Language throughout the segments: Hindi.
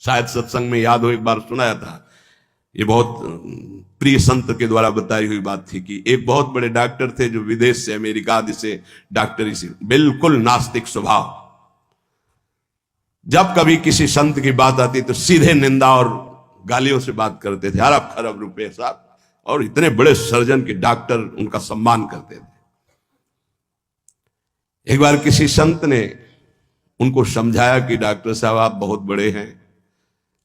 शायद सत्संग में याद हो, एक बार सुनाया था, ये बहुत प्रिय संत के द्वारा बताई हुई बात थी कि एक बहुत बड़े डॉक्टर थे जो विदेश से, अमेरिका आदि से डॉक्टरी से, बिल्कुल नास्तिक स्वभाव। जब कभी किसी संत की बात आती तो सीधे निंदा और गालियों से बात करते थे, अरब खरब रुपए साहब, और इतने बड़े सर्जन के डॉक्टर उनका सम्मान करते थे। एक बार किसी संत ने उनको समझाया कि डॉक्टर साहब आप बहुत बड़े हैं,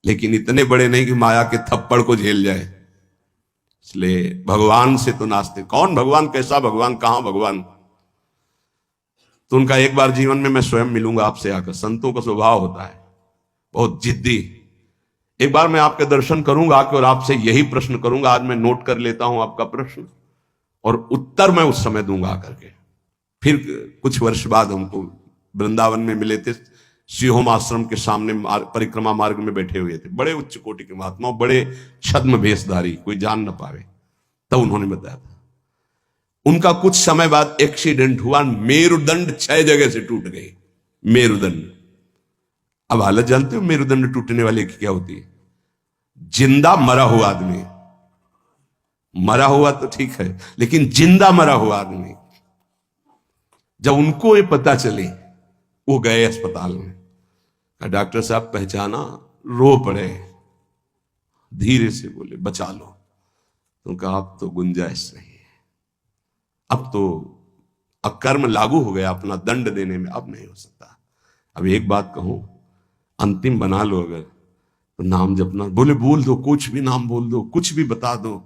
लेकिन इतने बड़े नहीं कि माया के थप्पड़ को झेल जाए, इसलिए भगवान से तो नास्ते। कौन भगवान, कैसा भगवान, कहां भगवान? तो उनका एक बार जीवन में मैं स्वयं मिलूंगा आपसे आकर। संतों का स्वभाव होता है बहुत जिद्दी। एक बार मैं आपके दर्शन करूंगा आके और आपसे यही प्रश्न करूंगा। आज मैं नोट कर लेता हूं आपका प्रश्न और उत्तर मैं उस समय दूंगा आकर के। फिर कुछ वर्ष बाद हमको वृंदावन में मिले थे, सिंहोम आश्रम के सामने परिक्रमा मार्ग में बैठे हुए थे, बड़े उच्च कोटि के महात्मा, बड़े छद्म भेषधारी, कोई जान न पावे। तब उन्होंने बताया था उनका कुछ समय बाद एक्सीडेंट हुआ, मेरुदंड 6 जगह से टूट गई। मेरुदंड, अब हालत जानते हो मेरुदंड टूटने वाले की क्या होती है? जिंदा मरा हुआ आदमी, मरा हुआ तो ठीक है, लेकिन जिंदा मरा हुआ आदमी, जब उनको ये पता चले वो गए अस्पताल में। डॉक्टर साहब पहचाना, रो पड़े, धीरे से बोले बचा लो। तो कहा अब तो गुंजाइश नहीं है, अब तो अकर्म लागू हो गया, अपना दंड देने में अब नहीं हो सकता। अब एक बात कहूं, अंतिम बना लो अगर तो नाम जपना। बोले बोल दो, कुछ भी नाम बोल दो, कुछ भी बता दो।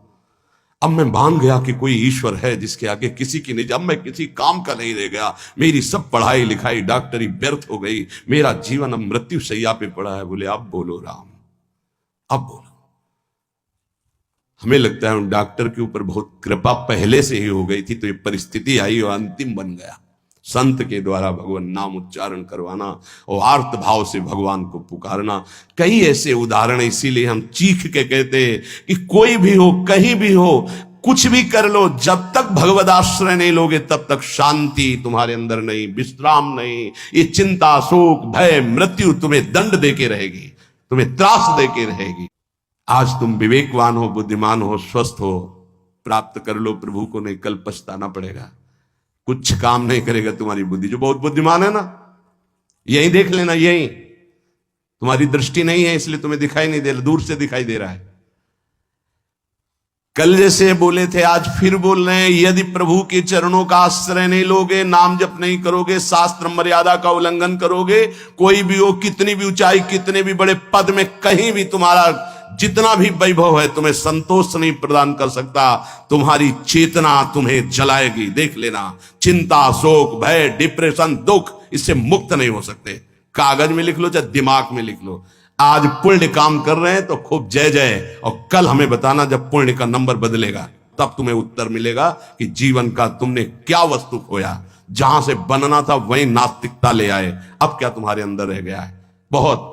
अब मैं मान गया कि कोई ईश्वर है जिसके आगे किसी की नहीं, अब मैं किसी काम का नहीं रह गया। मेरी सब पढ़ाई लिखाई डॉक्टरी व्यर्थ हो गई, मेरा जीवन अब मृत्यु शैया पे पड़ा है। बोले अब बोलो राम, अब बोलो। हमें लगता है उन डॉक्टर के ऊपर बहुत कृपा पहले से ही हो गई थी, तो ये परिस्थिति आई और अंतिम बन गया। संत के द्वारा भगवान नाम उच्चारण करवाना और आर्त भाव से भगवान को पुकारना, कई ऐसे उदाहरण। इसीलिए हम चीख के कहते हैं कि कोई भी हो, कहीं भी हो, कुछ भी कर लो, जब तक भगवद आश्रय नहीं लोगे तब तक शांति तुम्हारे अंदर नहीं, विश्राम नहीं। ये चिंता, शोक, भय, मृत्यु तुम्हें दंड देके रहेगी, तुम्हें त्रास देके रहेगी। आज तुम विवेकवान हो, बुद्धिमान हो, स्वस्थ हो, प्राप्त कर लो प्रभु को, नहीं कल पछताना पड़ेगा। कुछ काम नहीं करेगा तुम्हारी बुद्धि। जो बहुत बुद्धिमान है ना, यही देख लेना, यही तुम्हारी दृष्टि नहीं है इसलिए तुम्हें दिखाई नहीं दे रहा, दूर से दिखाई दे रहा है। कल जैसे बोले थे आज फिर बोल रहे हैं, यदि प्रभु के चरणों का आश्रय नहीं लोगे, नाम जप नहीं करोगे, शास्त्र मर्यादा का उल्लंघन करोगे, कोई भी हो, कितनी भी ऊंचाई, कितने भी बड़े पद में, कहीं भी तुम्हारा जितना भी वैभव है, तुम्हें संतोष नहीं प्रदान कर सकता। तुम्हारी चेतना तुम्हें जलाएगी, देख लेना। चिंता, शोक, भय, डिप्रेशन, दुख, इससे मुक्त नहीं हो सकते। कागज में लिख लो चाहे दिमाग में लिख लो। आज पुण्य काम कर रहे हैं तो खूब जय जय, और कल हमें बताना जब पुण्य का नंबर बदलेगा, तब तुम्हें उत्तर मिलेगा कि जीवन का तुमने क्या वस्तु खोया। जहां से बनना था वहीं नास्तिकता ले आए, अब क्या तुम्हारे अंदर रह गया है। बहुत